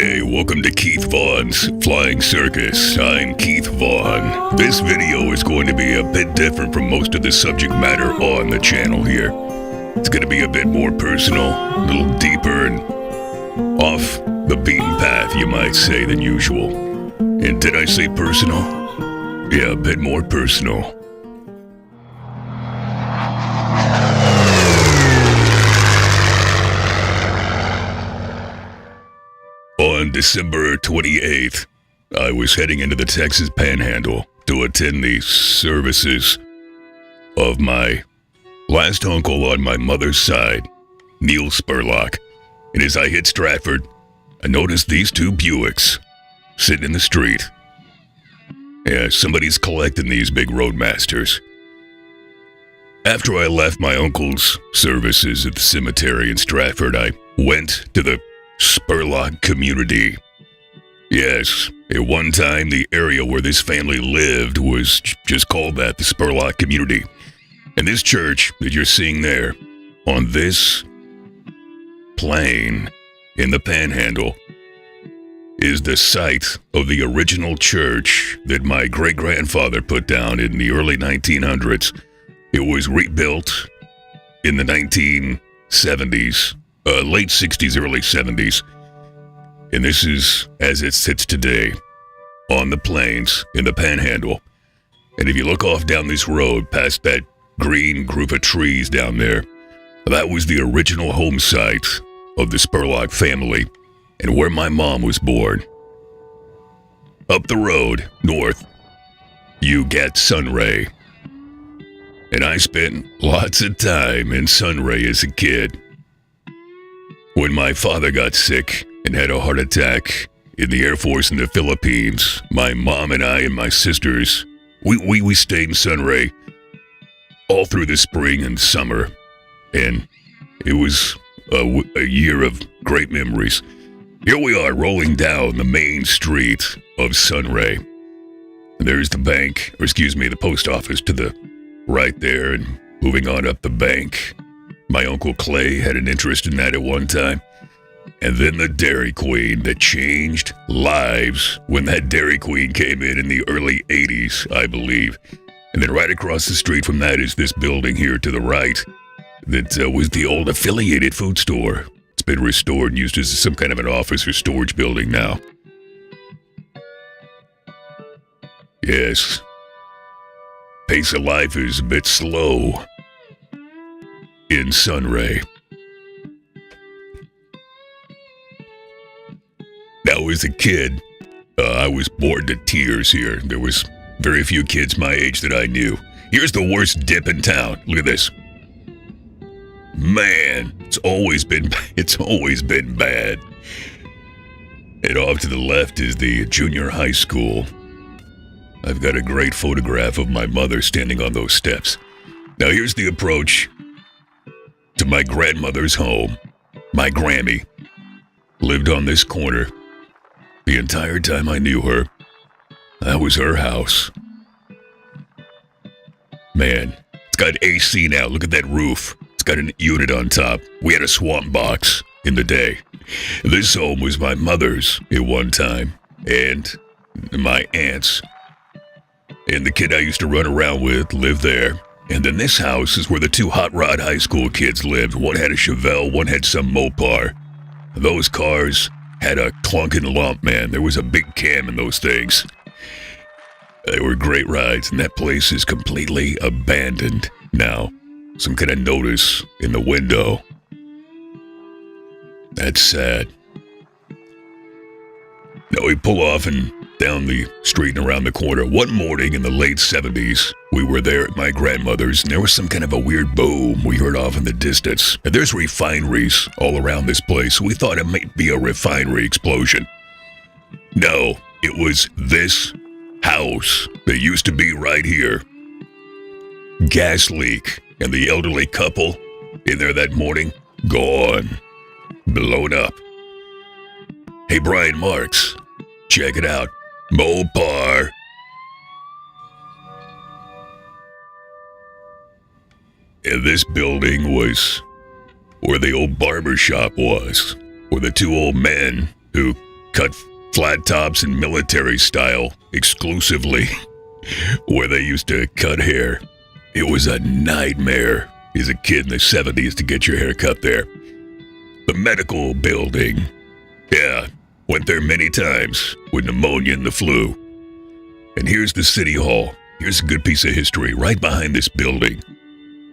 Hey, welcome to Keith Vaughn's Flying Circus. I'm Keith Vaughn. This video is going to be a bit different from most of the subject matter on the channel here. It's going to be a bit more personal, a little deeper, and off the beaten path, you might say, than usual. And did I say personal? Yeah, a bit more personal. On December 28th, I was heading into the Texas Panhandle to attend the services of my last uncle on my mother's side, Neal Spurlock. And as I hit Stratford, I noticed these two Buicks sitting in the street. Yeah, somebody's collecting these big roadmasters. After I left my uncle's services at the cemetery in Stratford, I went to the Spurlock Community. Yes, at one time the area where this family lived was just called that, the Spurlock Community. And this church that you're seeing there, on this plain in the Panhandle, is the site of the original church that my great-grandfather put down in the early 1900s. It was rebuilt in the 1970s. Late 60s, early 70s. And this is as it sits today on the plains in the Panhandle. And if you look off down this road past that green group of trees down there, that was the original home site of the Spurlock family and where my mom was born. Up the road, north, you get Sunray. And I spent lots of time in Sunray as a kid. When my father got sick and had a heart attack in the Air Force in the Philippines, my mom and I and my sisters, we stayed in Sunray all through the spring and summer. And it was a year of great memories. Here we are rolling down the main street of Sunray. And there's the bank, the post office to the right there, and moving on up the bank. My Uncle Clay had an interest in that at one time. And then the Dairy Queen that changed lives when that Dairy Queen came in the early 80s, I believe. And then right across the street from that is this building here to the right that was the old affiliated food store. It's been restored and used as some kind of an office or storage building now. Yes. Pace of life is a bit slow in Sunray. Now, as a kid, I was bored to tears here. There was very few kids my age that I knew. Here's the worst dip in town. Look at this. Man, it's always been bad. And off to the left is the junior high school. I've got a great photograph of my mother standing on those steps. Now, here's the approach to my grandmother's home. My Grammy lived on this corner. The entire time I knew her, that was her house. Man, it's got AC now. Look at that roof. It's got an unit on top. We had a swamp box in the day. This home was my mother's at one time, and my aunt's. And the kid I used to run around with lived there. And then this house is where the two hot rod high school kids lived. One had a Chevelle, one had some Mopar. Those cars had a clunking lump, man. There was a big cam in those things. They were great rides, and that place is completely abandoned now. Some kind of notice in the window. That's sad. Now we pull off and down the street and around the corner. One morning in the late 70s, we were there at my grandmother's, and there was some kind of a weird boom we heard off in the distance. And there's refineries all around this place, so we thought it might be a refinery explosion. No, it was this house that used to be right here. Gas leak, and the elderly couple in there that morning, gone. Blown up. Hey, Brian Marks, check it out. Mopar. And this building was where the old barber shop was, where the two old men who cut flat tops in military style exclusively, where they used to cut hair. It was a nightmare as a kid in the 70s to get your hair cut there. The medical building. Yeah, went there many times with pneumonia and the flu. And here's the city hall. Here's a good piece of history right behind this building.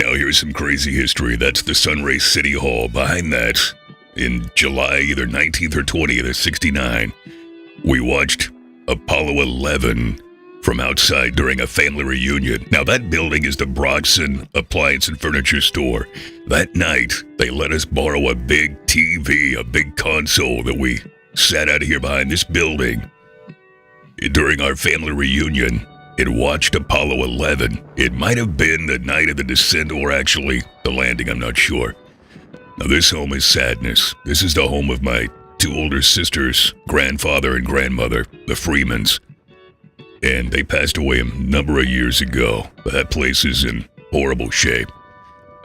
Now here's some crazy history. That's the Sunray City Hall. Behind that, in July either 19th or 20th of 69, we watched Apollo 11 from outside during a family reunion. Now that building is the Broxton Appliance and Furniture Store. That night, they let us borrow a big TV, a big console that we sat out here behind this building during our family reunion and watched Apollo 11. It might have been the night of the descent or actually the landing, I'm not sure. Now this home is sadness. This is the home of my two older sisters, grandfather and grandmother, the Freemans. And they passed away a number of years ago. That place is in horrible shape.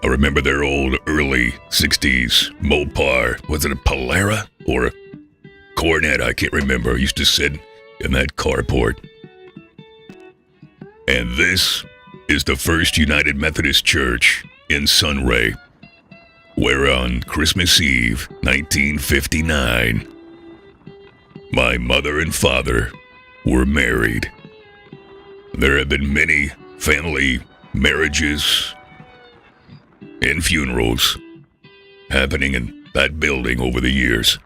I remember their old early 60s Mopar. Was it a Polara or a Cornet? I can't remember. I used to sit in that carport. And this is the First United Methodist Church in Sunray, where on Christmas Eve, 1959, my mother and father were married. There have been many family marriages and funerals happening in that building over the years.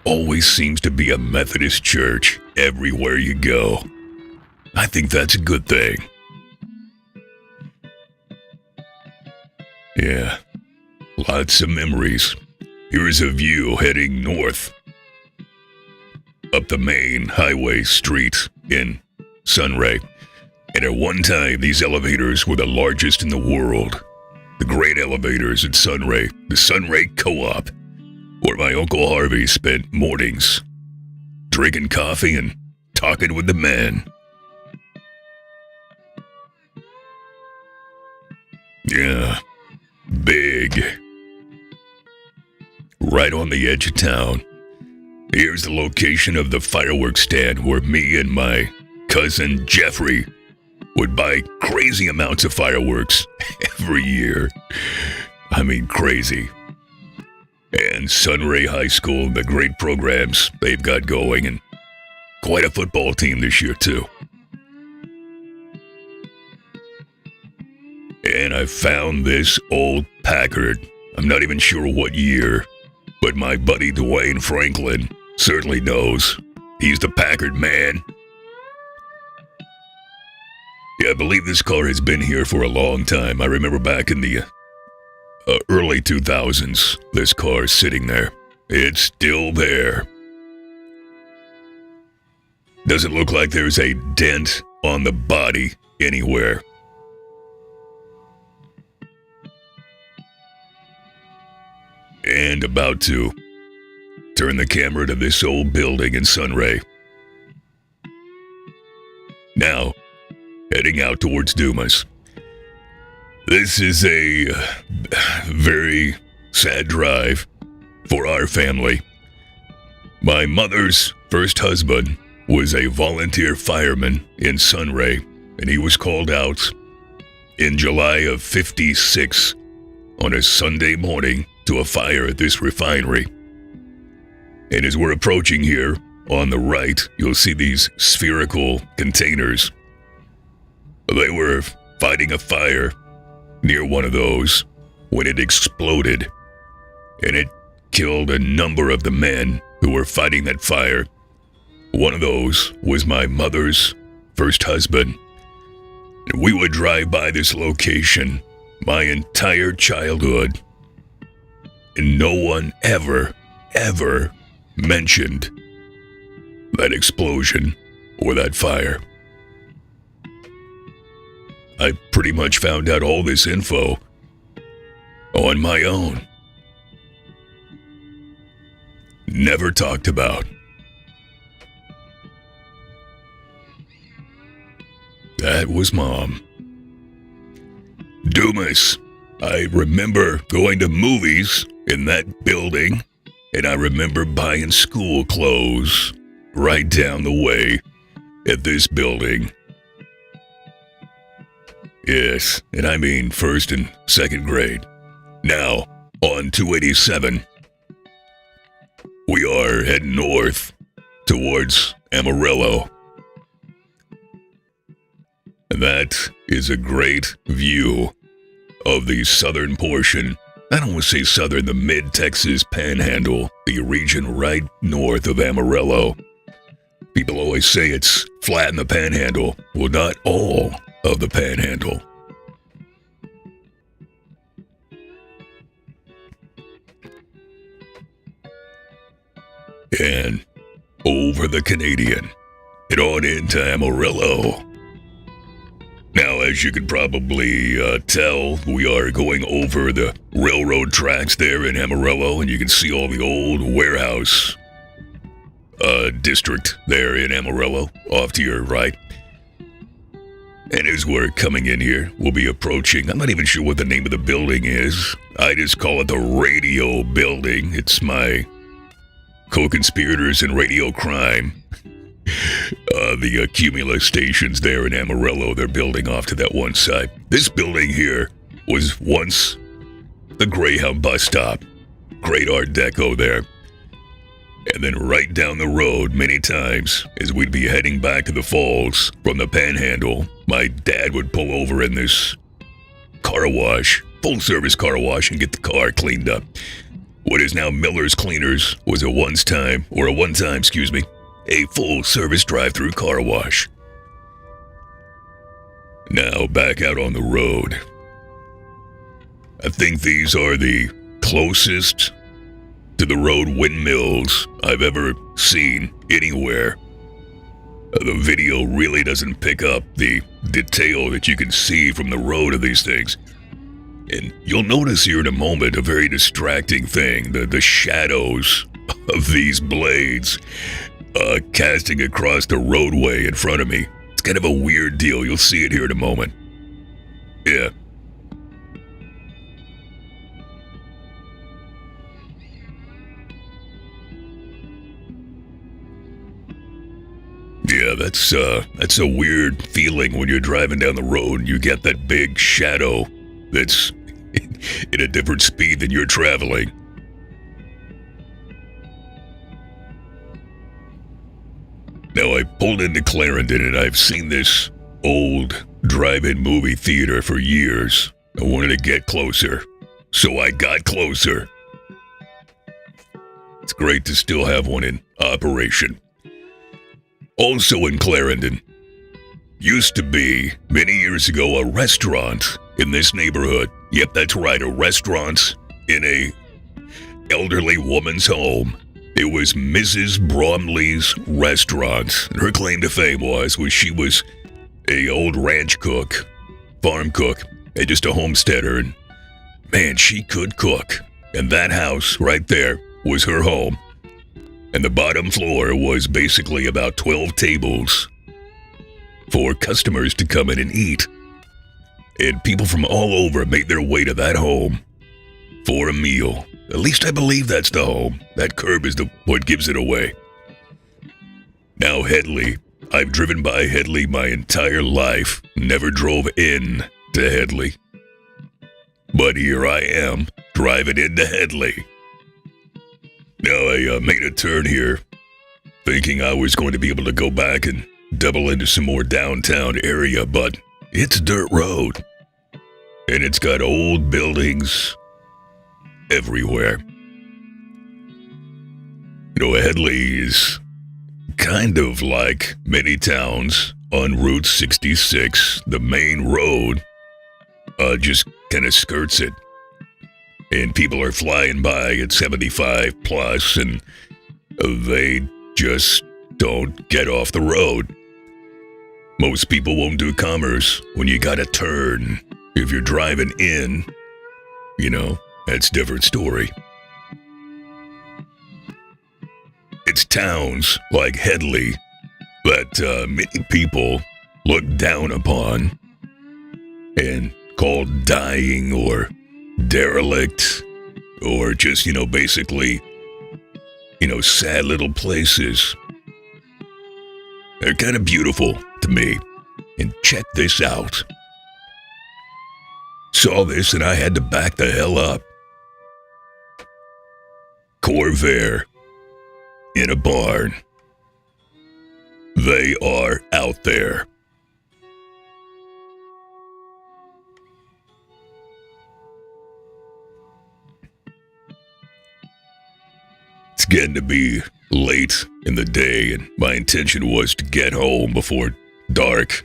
Always seems to be a Methodist church everywhere you go. I think that's a good thing. Yeah, lots of memories. Here's a view heading north up the main highway street in Sunray. And at one time, these elevators were the largest in the world. The great elevators at Sunray, the Sunray Co-op, where my Uncle Harvey spent mornings drinking coffee and talking with the men. Yeah, big. Right on the edge of town. Here's the location of the fireworks stand where me and my cousin Jeffrey would buy crazy amounts of fireworks every year. I mean, crazy. And Sunray High School, the great programs they've got going, and quite a football team this year, too. And I found this old Packard. I'm not even sure what year, but my buddy Dwayne Franklin certainly knows. He's the Packard man. Yeah, I believe this car has been here for a long time. I remember back in the early 2000s, this car is sitting there. It's still there. Doesn't look like there's a dent on the body anywhere. And about to turn the camera to this old building in Sunray. Now, heading out towards Dumas. This is a very sad drive for our family. My mother's first husband was a volunteer fireman in Sunray, and he was called out in July of '56 on a Sunday morning to a fire at this refinery. And as we're approaching here, on the right, you'll see these spherical containers. They were fighting a fire near one of those when it exploded, and it killed a number of the men who were fighting that fire. One of those was my mother's first husband. And we would drive by this location my entire childhood, and no one ever mentioned that explosion or that fire. I pretty much found out all this info on my own. Never talked about. That was Mom. Dumas. I remember going to movies in that building And I remember buying school clothes right down the way at this building. Yes, and I mean first and second grade. Now, on 287, we are heading north towards Amarillo. And that is a great view of the southern portion. I don't want to say southern, the mid-Texas Panhandle, the region right north of Amarillo. People always say it's flat in the Panhandle. Well, not all of the Panhandle. And over the Canadian and on into Amarillo. Now, as you can probably tell, we are going over the railroad tracks there in Amarillo, and you can see all the old warehouse district there in Amarillo off to your right. And as we're coming in here, we'll be approaching, I'm not even sure what the name of the building is. I just call it the Radio Building. It's my co-conspirators in radio crime. The Cumulus stations there in Amarillo, they're building off to that one side. This building here was once the Greyhound bus stop. Great Art Deco there. And then right down the road many times, as we'd be heading back to the falls from the Panhandle, my dad would pull over in this car wash, full-service car wash, and get the car cleaned up. What is now Miller's Cleaners was a one-time, a full-service drive-through car wash. Now back out on the road. I think these are the closest to the road windmills I've ever seen anywhere. The video really doesn't pick up the detail that you can see from the road of these things. And you'll notice here in a moment a very distracting thing, the shadows of these blades casting across the roadway in front of me. It's kind of a weird deal. You'll see it here in a moment. Yeah. Yeah, that's a weird feeling when you're driving down the road and you get that big shadow that's in a different speed than you're traveling. Now, I pulled into Clarendon, and I've seen this old drive-in movie theater for years. I wanted to get closer, so I got closer. It's great to still have one in operation. Also in Clarendon, used to be, many years ago, a restaurant in this neighborhood. Yep, that's right, a restaurant in a elderly woman's home. It was Mrs. Bromley's restaurant. And her claim to fame was she was a old ranch cook, farm cook, and just a homesteader. And man, she could cook. And that house right there was her home. And the bottom floor was basically about 12 tables for customers to come in and eat. And people from all over made their way to that home for a meal. At least I believe that's the home. That curb is what gives it away. Now Headley. I've driven by Headley my entire life. Never drove in to Headley. But here I am, driving into Headley. Now I made a turn here, thinking I was going to be able to go back and double into some more downtown area, but it's a dirt road. And it's got old buildings everywhere. You know, Headley is kind of like many towns on Route 66. The main road just kind of skirts it. And people are flying by at 75 plus, and they just don't get off the road. Most people won't do commerce when you gotta turn. If you're driving in, you know, that's a different story. It's towns like Headley that many people look down upon and called dying or derelict, or just, you know, basically sad little places. They're kind of beautiful to me. And check this out. Saw this and I had to back the hell up. Corvair in a barn. They are out there. It's getting to be late in the day, and my intention was to get home before dark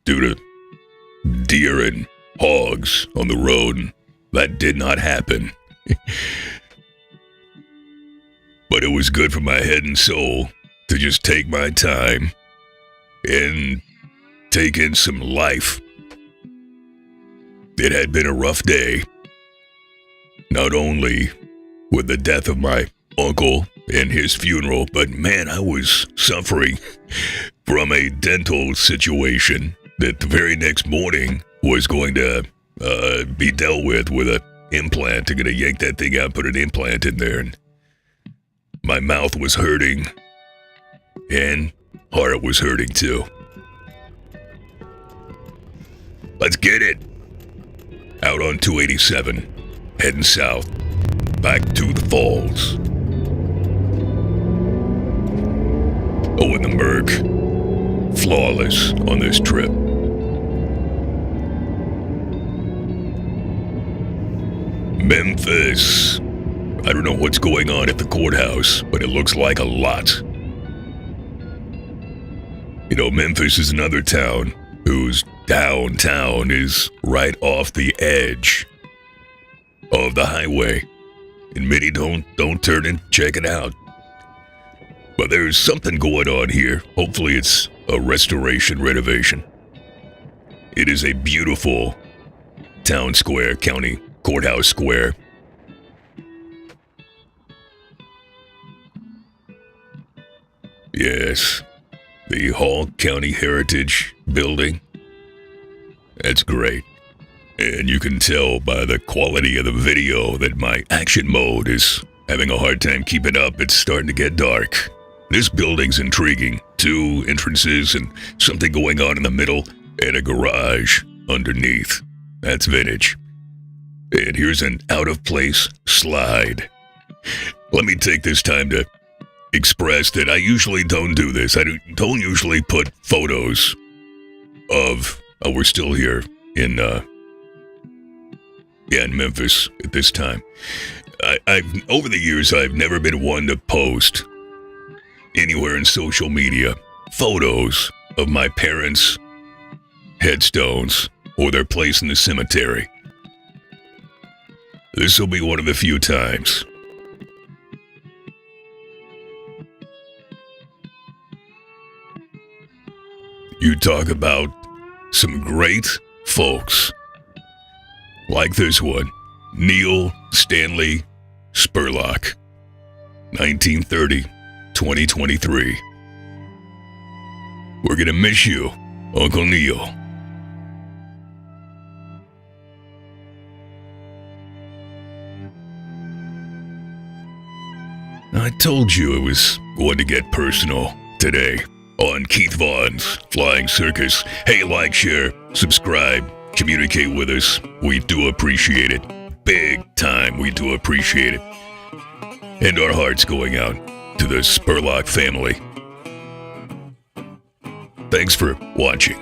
due to deer and hogs on the road, and that did not happen. But it was good for my head and soul to just take my time and take in some life. It had been a rough day, not only with the death of my uncle and his funeral, but man, I was suffering from a dental situation that the very next morning was going to be dealt with an implant. They're going to yank that thing out, put an implant in there, and my mouth was hurting, and heart was hurting too. Let's get it. Out on 287, heading south, back to the falls. Oh, and the Merc, flawless on this trip. Memphis. I don't know what's going on at the courthouse, but it looks like a lot. Memphis is another town whose downtown is right off the edge of the highway. And many don't turn and check it out. But there's something going on here. Hopefully it's a restoration, renovation. It is a beautiful town square, county courthouse square. Yes, the Hall County Heritage Building. That's great. And you can tell by the quality of the video that my action mode is having a hard time keeping up. It's starting to get dark. This building's intriguing. 2 entrances and something going on in the middle and a garage underneath. That's vintage. And here's an out-of-place slide. Let me take this time to express that I usually don't do this. I don't usually put photos of... we're still here in Memphis at this time. I've over the years, I've never been one to post anywhere in social media photos of my parents' headstones or their place in the cemetery. This will be one of the few times. You talk about some great folks, like this one, Neal Stanley Spurlock, 1930-2023. We're gonna miss you, Uncle Neal. I told you it was going to get personal today on Keith Vaughn's Flying Circus. Hey, like, share, subscribe, communicate with us. We do appreciate it. Big time, we do appreciate it. And our hearts going out to the Spurlock family. Thanks for watching.